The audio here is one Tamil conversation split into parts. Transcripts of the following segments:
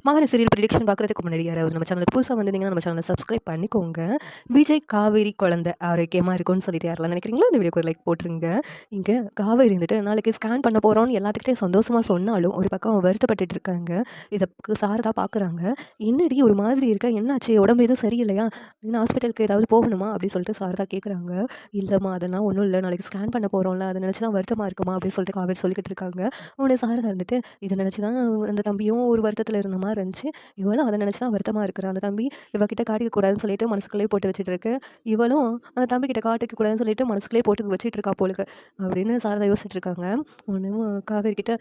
மாகாண சீரியல் ப்ரிடிக்ஷன் பார்க்குறதுக்கு முன்னாடி யாராவது நம்ம சேனலுக்கு புதுசாக வந்திருந்தீங்கன்னா நம்ம சேனலை சப்ஸ்கிரைப் பண்ணிக்கோங்க. விஜய் காவேரி குழந்தை ஆரோக்கியமாக இருக்கும்னு சொல்லிட்டு யாரெல்லாம் நினைக்கிறீங்களோ அந்த வீடியோக்கு ஒரு லைக் போட்டுருங்க. இங்கே காவேரி இருந்துட்டு நாளைக்கு ஸ்கேன் பண்ண போகிறோன்னு எல்லாத்துக்கிட்டே சந்தோஷமாக சொன்னாலும் ஒரு பக்கம் வருத்தப்பட்டுட்டு இருக்காங்க. இதை சாரதா பார்க்குறாங்க. என்னடி ஒரு மாதிரி இருக்கா, என்னாச்சு, உடம்பு எதுவும் சரியில்லையா, இன்னும் ஹாஸ்பிட்டலுக்கு ஏதாவது போகணுமா அப்படின்னு சொல்லிட்டு சாரதா கேட்குறாங்க. இல்லைம்மா அதெல்லாம் ஒன்றும் இல்லை, நாளைக்கு ஸ்கேன் பண்ண போகிறோம்ல அதை நினச்சி தான் வருத்தமாக இருக்குமா அப்படின்னு சொல்லிட்டு காவேரி சொல்லிக்கிட்டு இருக்காங்க. உடனே சாரதா இருந்துட்டு இதை நினச்சி தான் அந்த தம்பியும் ஒரு வருத்தத்தில் இருந்த மாதிரி இருந்துச்சு. இவளும் அதை நினச்சி தான் வருத்தமாக இருக்கிறா. அந்த தம்பி இவகிட்ட காட்டிக்கக்கூடாதுன்னு சொல்லிட்டு மனசுக்குள்ளேயே போட்டு வச்சுட்டு இருக்கு. இவளும் அந்த தம்பிக்கிட்ட காட்டிக்கக்கூடாதுன்னு சொல்லிட்டு மனசுக்குள்ளேயே போட்டு வச்சுட்டு இருக்கா போலுக்கு அப்படின்னு சாரதா யோசிச்சுட்டு இருக்காங்க. ஒன்றும் காவேரி கிட்ட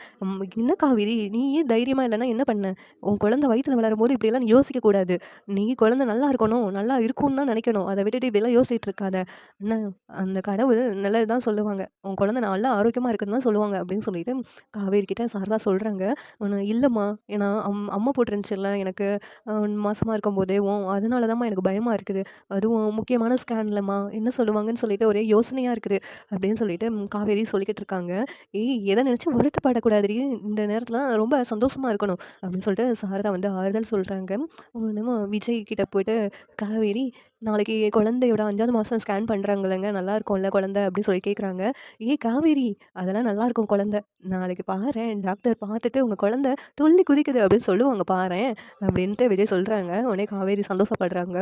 என்ன காவேரி நீயே தைரியமா இல்லைன்னா என்ன பண்ண, உன் குழந்தை வயிற்றுல வளரும்போது இப்படியெல்லாம் நீ யோசிக்கக்கூடாது. நீ குழந்தை நல்லா இருக்கணும், நல்லா இருக்கும்னு தான் நினைக்கணும். அதை விட்டுட்டு இப்படியெல்லாம் யோசிச்சுட்டு இருக்காத. என்ன, அந்த கடவுள் நல்லது தான் சொல்லுவாங்க, உன் குழந்தை நல்லா ஆரோக்கியமாக இருக்குன்னு தான் சொல்லுவாங்க அப்படின்னு சொல்லிட்டு காவேரி கிட்ட சாரதா சொல்கிறாங்க. ஒன்று இல்லைம்மா, ஏன்னா அம்மா போட்டுருந்துச்சுல்ல எனக்கு மாசமாக இருக்கும்போதேவும், அதனால தான்மா எனக்கு பயமாக இருக்குது. அதுவும் முக்கியமான ஸ்கேன்லம்மா என்ன சொல்லுவாங்கன்னு சொல்லிட்டு ஒரே யோசனையாக இருக்குது அப்படின்னு சொல்லிட்டு காவேரி சொல்லிக்கிட்டு இருக்காங்க. ஏய் எதை நினச்சி வருத்தப்படக்கூடாதுடி, இந்த நேரத்தில் ரொம்ப சந்தோஷமாக இருக்கணும் அப்படின்னு சொல்லிட்டு சாரதா வந்து ஆறுதல் சொல்கிறாங்க. ஒன்றும் விஜய் கிட்ட போயிட்டு காவேரி நாளைக்கு குழந்தையோட 5வது மாதம் ஸ்கேன் பண்ணுறாங்களேங்க, நல்லா இருக்கும்ல குழந்தை அப்படின்னு சொல்லி கேட்குறாங்க. ஏய் காவேரி அதெல்லாம் நல்லாயிருக்கும் குழந்தை, நாளைக்கு பாரேன் டாக்டர் பார்த்துட்டு உங்கள் குழந்தை துள்ளி குதிக்குது அப்படின்னு சொல்லுவாங்க பாரேன் அப்படின்ட்டு விஜய் சொல்கிறாங்க. உடனே காவேரி சந்தோஷப்படுறாங்க.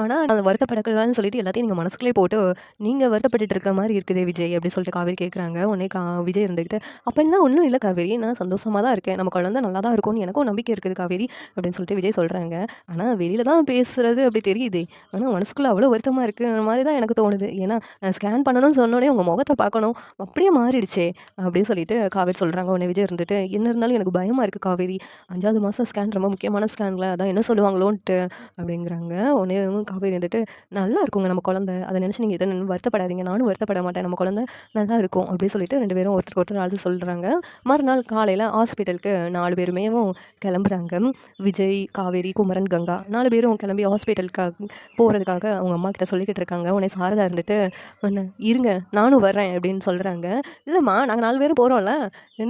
ஆனால் அதை வருத்தப்படக்கூடாதுன்னு சொல்லிட்டு எல்லாத்தையும் நீங்கள் மனசுக்குள்ளே போட்டு நீங்கள் வருத்தப்பட்டுட்டு இருக்க மாதிரி இருக்குதே விஜய் அப்படின்னு சொல்லிட்டு காவேரி கேட்குறாங்க. உடனே விஜய் இருந்துக்கிட்டு அப்போ என்ன ஒன்றும் இல்லை காவேரி, நான் சந்தோஷமாக தான் இருக்கேன், நம்ம குழந்தை நல்லா தான் இருக்கும்னு எனக்கும் நம்பிக்கை இருக்குது காவேரி அப்படின்னு சொல்லிட்டு விஜய் சொல்கிறாங்க. ஆனால் வெளியில் தான் பேசுகிறது அப்படி தெரியுது, ஆனால் மனசுக்குள்ளே அவ்வளோ வருத்தமாக இருக்குது மாதிரி தான் எனக்கு தோணுது. ஏன்னா நான் ஸ்கேன் பண்ணணும்னு சொன்னோடனே உங்கள் முகத்தை பார்க்கணும், அப்படியே மாறிடுச்சே அப்படின்னு சொல்லிட்டு காவேரி சொல்கிறாங்க. உடனே விஜய் இருந்துட்டு என்ன இருந்தாலும் எனக்கு பயமாக இருக்குது காவேரி, 5வது மாதம் ஸ்கேன் ரொம்ப முக்கியமான ஸ்கேனில், அதான் என்ன சொல்லுவாங்களோன்ட்டு அப்படிங்கிறாங்க. உடனே காவேரி வந்துட்டு நல்லா இருக்குங்க நம்ம குழந்தை, அதை நினச்சி நீங்கள் எதை வருத்தப்படாதீங்க, நானும் வருத்தப்பட மாட்டேன், நம்ம குழந்தை நல்லா இருக்கும் அப்படின்னு சொல்லிட்டு 2 பேரும் ஒருத்தருக்கு ஒருத்தர் அழுது சொல்கிறாங்க. மறுநாள் காலையில் ஹாஸ்பிட்டலுக்கு 4 பேருமே கிளம்புறாங்க. விஜய், காவேரி, குமரன், கங்கா 4 பேரும் கிளம்பி ஹாஸ்பிட்டலுக்காக போகிறதுக்காக அவங்க அம்மா கிட்ட சொல்லிக்கிட்டு இருக்காங்க. உடனே சாரதா இருந்துட்டு ஒன்று இருங்க நானும் வர்றேன் அப்படின்னு சொல்கிறாங்க. இல்லைம்மா நாங்கள் 4 பேரும் போகிறோம்ல,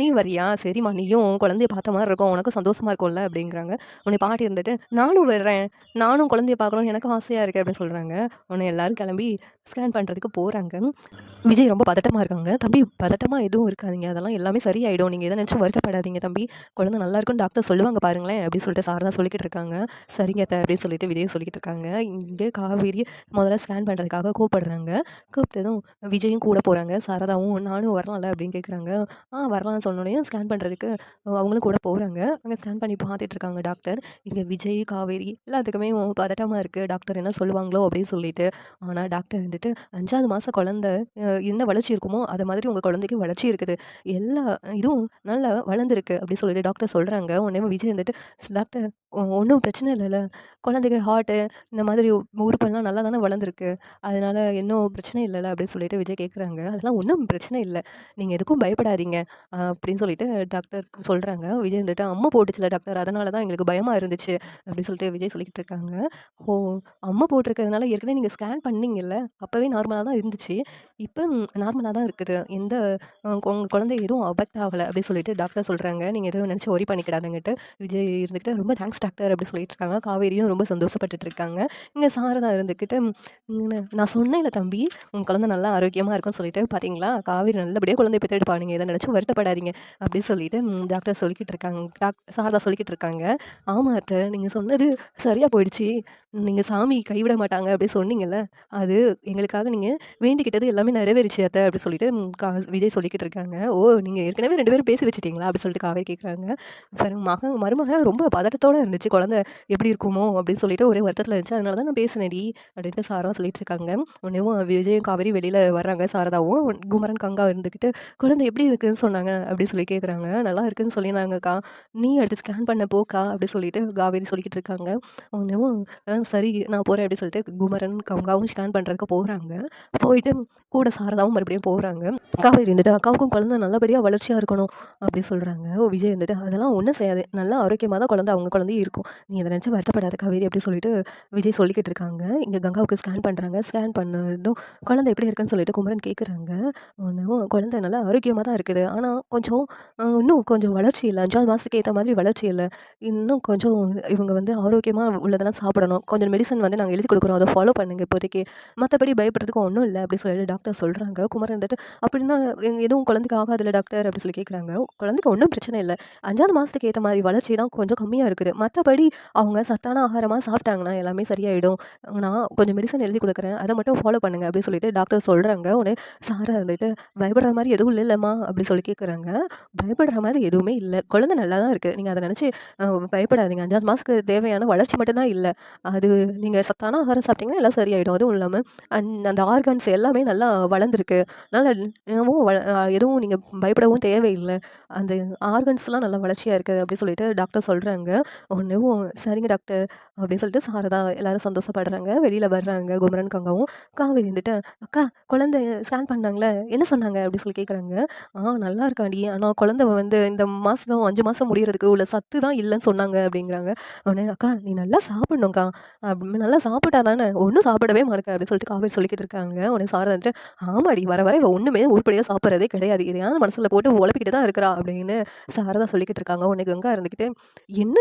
நீ வரியா, சரிம்மா நீயும் குழந்தைய பார்த்த மாதிரி இருக்கும், உனக்கும் சந்தோஷமாக இருக்கும்ல அப்படிங்கிறாங்க. உன்னை பாட்டி இருந்துட்டு நானும் வர்றேன், நானும் குழந்தைய பார்க்கணும்னு எனக்கும் ஆசையாக இருக்குது அப்படின்னு சொல்கிறாங்க. உடனே எல்லோரும் கிளம்பி ஸ்கேன் பண்ணுறதுக்கு போகிறாங்க. விஜய் ரொம்ப பதட்டமாக இருக்காங்க. தம்பி பதட்டமாக எதுவும் இருக்காதீங்க, அதெல்லாம் எல்லாமே சரியாயிடும், நீங்கள் எதை நினச்சும் வருத்தப்படாதீங்க தம்பி, குழந்தை நல்லா இருக்குன்னு டாக்டர் சொல்லுவாங்க பாருங்களேன் அப்படின்னு சொல்லிட்டு சாரதா சொல்லிக்கிட்டு இருக்காங்க. சரிங்க அத்தை அப்படின்னு சொல்லிட்டு விஜய் சொல்லிக்கிட்டு இருக்காங்க. இங்கே காவேரி முதல்ல ஸ்கேன் பண்ணுறதுக்காக கூப்பிடுறாங்க. கூப்பிட்டதும் விஜயும் கூட போகிறாங்க. சாரதாவும் நானும் வரலாம்ல அப்படின்னு கேட்குறாங்க. வரலாம்னு சொன்னோடனே ஸ்கேன் பண்ணுறதுக்கு அவங்களும் கூட போகிறாங்க. அங்கே ஸ்கேன் பண்ணி பார்த்துட்டு இருக்காங்க டாக்டர். இங்கே விஜய், காவேரி எல்லாத்துக்குமே பதட்டமாக இருக்குது, டாக்டர் என்ன சொல்லுவாங்களோ அப்படின்னு சொல்லிட்டு. ஆனால் டாக்டர் வந்துட்டு 5வது மாதம் குழந்தை என்ன வளர்ச்சி இருக்குமோ அதை மாதிரி உங்கள் குழந்தைக்கு வளர்ச்சி இருக்குது, எல்லா இதுவும் நல்லா வளர்ந்துருக்கு அப்படின்னு சொல்லிட்டு டாக்டர் சொல்கிறாங்க. உடனே விஜய் வந்துட்டு டாக்டர் ஒன்றும் பிரச்சனை இல்லைல்ல, குழந்தைக்கு ஹார்ட்டு இந்த மாதிரி உறுப்பெல்லாம் நல்லா தானே வளர்ந்துருக்கு, அதனால இன்னும் பிரச்சனை இல்லைல்ல அப்படின்னு சொல்லிட்டு விஜய் கேட்குறாங்க. அதெல்லாம் ஒன்றும் பிரச்சனை இல்லை, நீங்கள் எதுக்கும் பயப்படாதீங்க அப்படின்னு சொல்லிட்டு டாக்டர் சொல்கிறாங்க. விஜய் வந்துட்டு அம்மா போட்டுச்சுல டாக்டர், அதனால தான் எங்களுக்கு பயமாக இருந்துச்சு அப்படின்னு சொல்லிட்டு விஜய் சொல்லிக்கிட்டு இருக்காங்க. ஓ, அம்மா போட்டிருக்கிறதுனால ஏற்கனவே நீங்கள் ஸ்கேன் பண்ணீங்கல்ல, அப்போவே நார்மலாக தான் இருந்துச்சு, இப்போ நார்மலாக தான் இருக்குது, எந்த உங்கள் குழந்தை எதுவும் அஃபெக்ட் ஆகலை அப்படின்னு சொல்லிட்டு டாக்டர் சொல்கிறாங்க. நீங்கள் எதுவும் நினச்சி ஒரி பண்ணிக்கிடாதுங்கிட்டு விஜய் இருந்துக்கிட்டு ரொம்ப தேங்க்ஸ் டாக்டர் அப்படி சொல்லிட்டு இருக்காங்க. காவேரியும் ரொம்ப சந்தோஷப்பட்டுட்டு இருக்காங்க. இங்கே சாரதா இருந்துக்கிட்டு நான் சொன்னேன்ல தம்பி உங்கள் குழந்தை நல்லா ஆரோக்கியமாக இருக்கும்னு சொல்லிட்டு, பார்த்தீங்களா காவேரி நல்லபடியாக குழந்தை பெற்றெடுப்பா, நீங்கள் எதை நினச்சும் வருத்தப்படாதீங்க அப்படின்னு சொல்லிட்டு டாக்டர் சொல்லிக்கிட்டு இருக்காங்க. சாரதா சொல்லிக்கிட்டு இருக்காங்க. ஆமாம் அத்தை நீங்கள் சொன்னது சரியாக போயிடுச்சு, நீங்கள் சாமி கைவிட மாட்டாங்க அப்படி சொன்னீங்கல்ல, அது எங்களுக்காக நீங்கள் வேண்டிக்கிட்டது எல்லாமே நிறைவேறிச்சு அத்தை அப்படி சொல்லிட்டு விஜய் சொல்லிக்கிட்டு இருக்காங்க. ஓ, நீங்கள் ஏற்கனவே 2 பேரும் பேசி வச்சுட்டீங்களா அப்படி சொல்லிட்டு காவேரி கேட்குறாங்க. பாருங்க மருமகன் ரொம்ப பதட்டத்தோடு இருந்துச்சு, குழந்தை எப்படி இருக்குமோ அப்படின்னு சொல்லிட்டு ஒரே வருத்தத்தில் இருந்துச்சு, அதனால தான் நான் பேசினேடி அப்படின்ட்டு சாரதா சொல்லிட்டு இருக்காங்க. உடனேவும் விஜயும் காவேரி வெளியில் வர்றாங்க. சாரதாவும் குமரன் கங்கா இருந்துக்கிட்டு குழந்தை எப்படி இருக்குன்னு சொன்னாங்க அப்படின்னு சொல்லி கேட்குறாங்க. நல்லா இருக்குன்னு சொல்லியிருந்தாங்கக்கா, நீ அடுத்து ஸ்கேன் பண்ண போக்கா அப்படி சொல்லிட்டு காவேரி சொல்லிக்கிட்டு இருக்காங்க. உடனேவும் சரி நான் போறேன் அப்படின்னு சொல்லிட்டு குமரன், கங்காவும் ஸ்கேன் பண்றதுக்கு போறாங்க. போயிட்டு கூட சாரதாவும் மறுபடியும் போறாங்க. காவேரி இருந்துட்டு, "அக்காவுக்கும் குழந்தை நல்லபடியா வளர்ச்சியா இருக்கணும்" அப்படி சொல்றாங்க. விஜய் இருந்துட்டு, "அதெல்லாம் ஒண்ணும் செய்யாது. நல்லா ஆரோக்கியமா தான் குழந்தை அவங்க குழந்தையும் இருக்கும். நீ இத நினைச்சு வருத்தப்படாத காவேரி" அப்படி சொல்லிட்டு விஜய் சொல்லிக்கிட்டு இருக்காங்க. இங்க கங்காவுக்கு ஸ்கேன் பண்றாங்க. ஸ்கேன் பண்ணதும் குழந்தை எப்படி இருக்குன்னு சொல்லிட்டு குமரன் கேட்குறாங்க. ஒன்னும் குழந்தை நல்லா ஆரோக்கியமா தான் இருக்குது. ஆனா கொஞ்சம் இன்னும் கொஞ்சம் வளர்ச்சி இல்ல. 5வது மாசத்துக்கு ஏத்த மாதிரி வளர்ச்சி இல்ல. இன்னும் கொஞ்சம் இவங்க வந்து ஆரோக்கியமா உள்ளதெல்லாம் சாப்பிடணும். கொஞ்சம் மெடிசன் வந்து நாங்க எழுதி குடுக்குறோம். அத ஃபாலோ பண்ணுங்க இப்போதைக்கு. மத்தபடி பயப்படுறதுக்கு ஒண்ணும் இல்ல அப்படி சொல்லிட்டு டாக்டர் சொல்றாங்க. குமரன் வந்துட்டு, "அப்படின்னா எதுவும் குழந்தைக்கு ஆகாதுல்ல டாக்டர்?" அப்படி சொல்லி கேட்குறாங்க. "குழந்தைக்கு ஒண்ணும் பிரச்சனை இல்ல. 5வது மாசத்துக்கு ஏத்த மாரி வளர்ச்சி தான் கொஞ்சம் கம்மியா இருக்குது. மத்தபடி அவங்க சத்தான ஆகாரமா சாப்பிட்டாங்கன்னா எல்லாமே சரியாயிடும். நான் கொஞ்சம் மெடிசன் எழுதி குடுக்குறேன். அத மட்டும் ஃபாலோ பண்ணுங்க" அப்படி சொல்லிட்டு டாக்டர் சொல்றாங்க. உடனே சாரா இருந்துட்டு, "பயப்படுற மாரி எதுவும் இல்லல்லம்மா?" அப்படி சொல்லி கேட்குறாங்க. "பயப்படுற மாரி எதுவுமே இல்ல. குழந்தை நல்லா தான் இருக்கு. நீங்க அத நினைச்சு பயப்படாதீங்க. 5வது மாசத்துக்கு தேவையான வளர்ச்சி மட்டும் தான் இல்ல. அது நீங்க சத்தான ஆகாரம் சாப்பிட்டீங்கன்னா எல்லாம் சரியாயிடும். அதுவும் இல்லாம அந்த ஆர்கான்ஸ் எல்லாமே நல்லா வளர்ந்துருக்கு. அதனால எதுவும் எதுவும் நீங்க பயப்படவும் தேவையில்ல. அந்த ஆர்கன்ஸ்லாம் நல்லா வளர்ச்சியா இருக்கு" அப்படின்னு சொல்லிட்டு டாக்டர் சொல்றாங்க. உடனேவும் "சரிங்க டாக்டர்" அப்படின்னு சொல்லிட்டு சாரதா எல்லாரும் சந்தோஷப்படுறாங்க. வெளியில வர்றாங்க குமரன், கங்காவும். காவேரி வந்துட்டு, "அக்கா குழந்தை ஸ்கேன் பண்ணாங்கல்ல, என்ன சொன்னாங்க?" அப்படின்னு சொல்லி கேட்குறாங்க. நல்லா இருக்காண்டி. ஆனா குழந்தை வந்து இந்த மாசம் 5 மாசம் முடியறதுக்கு உள்ள சத்து தான் இல்லன்னு சொன்னாங்க" அப்படிங்கிறாங்க. உடனே, "அக்கா நீ நல்லா சாப்பிடணும்க்கா. நல்லா சாப்பிட்டா தானே" "ஒண்ணும் சாப்பிடவே மாட்டேக்கா" அப்படின்னு சொல்லிட்டு காவேரி சொல்லிக்கிட்டு இருக்காங்க. உடனே சாரதா வந்துட்டு, "ஆமாடி வர வர இவ ஒண்ணுமே உருப்படியா சாப்பிடுறதே கிடையாது. எதையாவது மனசுல போட்டு உழப்பிக்கிட்டு தான் இருக்கிறா" அப்படின்னு சாரதா சொல்லிக்கிட்டு இருக்காங்க. உடனே கங்கா இருந்துகிட்டு, "என்ன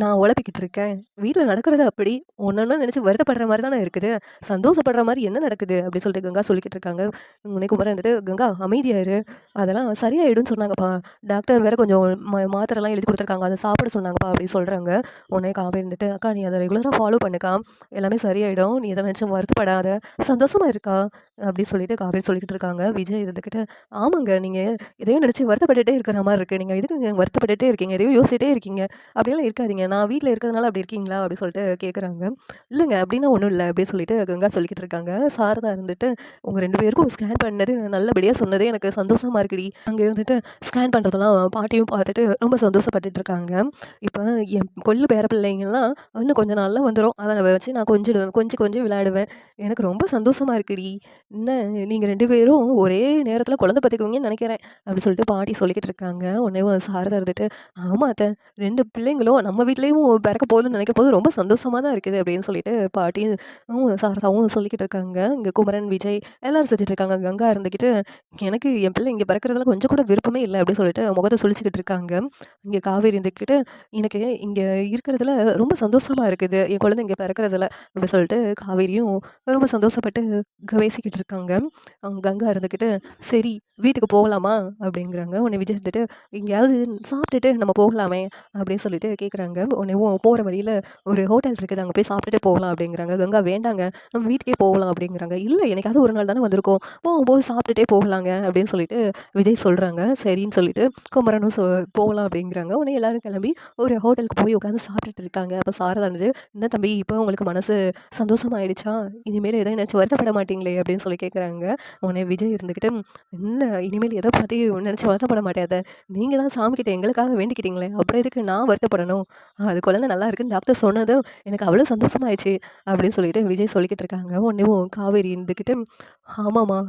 நான் உழப்பிக்கிட்டு இருக்கேன்? வீட்ல நடக்கிறது அப்படி. ஒன்னொன்னா நினைச்சு வருத்தப்படுற மாரி தானே இருக்குது. சந்தோஷப்படுற மாரி என்ன நடக்குது?" அப்படின்னு சொல்லிட்டு கங்கா சொல்லிக்கிட்டு இருக்காங்க. உடனே குமரன் வந்துட்டு, "கங்கா அமைதியா இரு. அதெல்லாம் சரியாயிடும்னு சொன்னாங்கப்பா. டாக்டர் வேற கொஞ்சம் மாத்திரைலாம் எழுதி குடுத்துருக்காங்க. அத சாப்பிட சொன்னாங்கப்பா" அப்படின்னு சொல்றாங்க. உடனே காவேரி இருந்துட்டு, "அக்கா நீ அத ரெகுலரா ஃபாலோ பண்ணுக்கா. எல்லாமே சரியாயிடும். நீ எத நினைச்சும் வருத்தப்படாத. சந்தோஷமா இருக்கா" அப்படின்னு சொல்லிட்டு காவேரி சொல்லிக்கிட்டு இருக்காங்க. விஜய் இருந்துகிட்டு, "ஆமாங்க. நீங்க எதையோ நினைச்சு வருத்தப்பட்டுட்டே இருக்கிற மாரி இருக்கு. நீங்க எதுக்குங்க வருத்தப்பட்டுட்டே இருக்கீங்க? எதையோ யோசிச்சுட்டே இருக்கீங்க. அப்படியெல்லாம் இருக்காதீங்க. நான் வீட்ல இருக்கிறதுனால அப்படி இருக்கீங்களா?" அப்படின்னு சொல்லிட்டு கேட்குறாங்க. "இல்லங்க அப்படின்னா ஒண்ணும் இல்ல" அப்படின்னு சொல்லிட்டு கங்கா சொல்லிக்கிட்டு இருக்காங்க. சாரதா இருந்துட்டு, "உங்க 2 பேருக்கும் ஸ்கேன் பண்ணது நல்லபடியா சொன்னதே எனக்கு சந்தோஷமா இருக்குடி." அங்க இருந்துட்டு ஸ்கேன் பண்றதெல்லாம் பாட்டியும் பார்த்துட்டு ரொம்ப சந்தோஷப்பட்டுட்டு இருக்காங்க. இப்ப என் கொள்ளு பேர பிள்ளைங்கலாம் இன்னும் கொஞ்ச நாள்ல வந்துரும். அத வச்சு நான் கொஞ்சிடுவேன். கொஞ்சி கொஞ்சி விளையாடுவேன். எனக்கு ரொம்ப சந்தோஷமா இருக்குடி. என்ன நீங்க 2 பேரும் ஒரே நேரத்துல குழந்தை பெத்துக்குவீங்கன்னு நெனைக்கிறேன். அப்படி சொல்லிட்டு பாட்டி சொல்லிக்கிட்டு இருக்காங்க. உடனே சாரதா இருந்துட்டு, "ஆமா அத்த 2 பிள்ளைங்களும் நம்ம வீட்லயும் பிறக்க போகுதுன்னு நெனைக்கும்போது ரொம்ப சந்தோஷமா தான் இருக்குது" அப்படின்னு சொல்லிட்டு பாட்டியும் சாரதாவும் சொல்லிக்கிட்டு இருக்காங்க. இங்க குமரன், விஜய் எல்லாரும் செஞ்சுட்டு இருக்காங்க. கங்கா இருந்துகிட்டு, "எனக்கு என் பிள்ளை இங்க பிறக்கிறதுல கொஞ்சம் கூட விருப்பமே இல்ல" அப்படின்னு சொல்லிட்டு முகத்த சுளிச்சுக்கிட்டு இருக்காங்க. இங்க காவேரி இருந்துகிட்டு, "எனக்கு இங்க இருக்கிறதுல ரொம்ப சந்தோஷமா இருக்குது. என் குழந்தை இங்க பிறக்கிறதுல" அப்படி சொல்லிட்டு காவேரியும் ரொம்ப சந்தோஷப்பட்டு பேசிக்கிட்டு இருக்காங்க. கங்கா இருந்துகிட்டு, "சரி வீட்டுக்கு போகலாமா?" அப்படிங்கிறாங்க. உடனே விஜய் இருந்துட்டு, "எங்கேயாவது சாப்பிட்டுட்டு நம்ம போகலாமே?" அப்படின்னு சொல்லிட்டு கேட்குறாங்க. உடனேவும் போற வழியில ஒரு ஹோட்டல் இருக்குது. அங்க போய் சாப்பிட்டுட்டு போகலாம் அப்படிங்கிறாங்க. கங்கா, "வேண்டாங்க. நம்ம வீட்டுக்கே போகலாம்" அப்படிங்கிறாங்க. "இல்ல என்னைக்காவது ஒரு நாள் தானே வந்திருக்கோம். போகும்போது சாப்பிட்டுட்டே போகலாங்க" அப்படின்னு சொல்லிட்டு விஜய் சொல்றாங்க. சரின்னு சொல்லிட்டு குமரனும் போகலாம் அப்படிங்கிறாங்க. உடனே எல்லாரும் கிளம்பி ஒரு ஹோட்டலுக்கு போய் உட்காந்து சாப்பிட்டுட்டு இருக்காங்க. அப்ப சாரதா வந்துட்டு, "என்ன தம்பி இப்போ உங்களுக்கு மனசு சந்தோஷமாயிடுச்சா? இனிமேல் எத நினைச்சு வருத்தப்பட மாட்டீங்களே?" அப்படின்னு சொல்லி கேட்குறாங்க. உடனே விஜய் இருந்துகிட்டு, "என்ன இனிமேல் எத பத்தியும் நினைச்சு வருத்தப்பட மாட்டேன் அத்த. நீங்க தான் சாமிகிட்ட எங்களுக்காக வேண்டிக்கிட்டீங்களே. அப்புறம் எதுக்கு நான் வருத்தப்படணும்? அது குழந்தை நல்லா இருக்குன்னு டாக்டர் சொன்னதும் எனக்கு அவ்வளோ சந்தோஷமாயிடுச்சு" அப்படின்னு சொல்லிட்டு விஜய் சொல்லிக்கிட்டு இருக்காங்க. உடனேவும் காவேரி இருந்துகிட்டு, "ஆமாம்மா,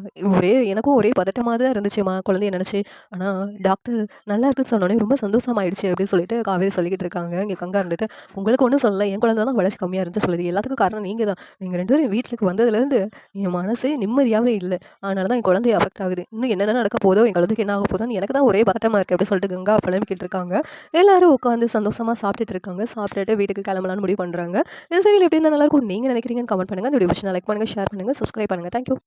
எனக்கும் ஒரே பதட்டமா தான் இருந்துச்சும்மா குழந்தைய நினைச்சு. ஆனா டாக்டர் நல்லா இருக்குன்னு சொன்னோனே ரொம்ப சந்தோஷமாயிடுச்சு" அப்படின்னு சொல்லிட்டு காவேரி சொல்லிக்கிட்டு இருக்காங்க. இங்க கங்கா இருந்துட்டு, "உங்களுக்கு ஒண்ணும் சொல்லல. என் குழந்தை தான் வளர்ச்சி கம்மியா இருந்துச்சு சொல்லுது. எல்லாத்துக்கும் காரணம் நீங்க தான். நீங்க 2 பேரும் வீட்டுக்கு வந்ததுலேருந்து என் மனசே நிம்மதியாவே இல்ல. அதனால தான் என் குழந்தை அஃபெக்ட் ஆகுது. இன்னும் என்னென்ன நடக்க போதோ, என் குழந்தைக்கு என்ன ஆக போதோன்னு எனக்கு தான் ஒரே பதட்டமா இருக்கு" அப்படின்னு சொல்லிட்டு கங்கா புலம்பிக்கிட்டு இருக்காங்க. எல்லாரும் உட்காந்து சந்தோஷமா சாப்பிட்டுட்டு இருக்காங்க. சாப்பிட்டுட்டு வீட்டுக்கு கிளம்பலான்னு முடிவு பண்றாங்க. இந்த சீரியல் எப்படி இருந்தா நல்லாயிருக்கும் நீங்க நினைக்கிறீங்கன்னு கமெண்ட் பண்ணுங்க. இந்த வீடியோ பிடிச்சிருந்தா லைக் பண்ணுங்க, ஷேர் பண்ணுங்க, சப்ஸ்கிரைப் பண்ணுங்க. Thank you.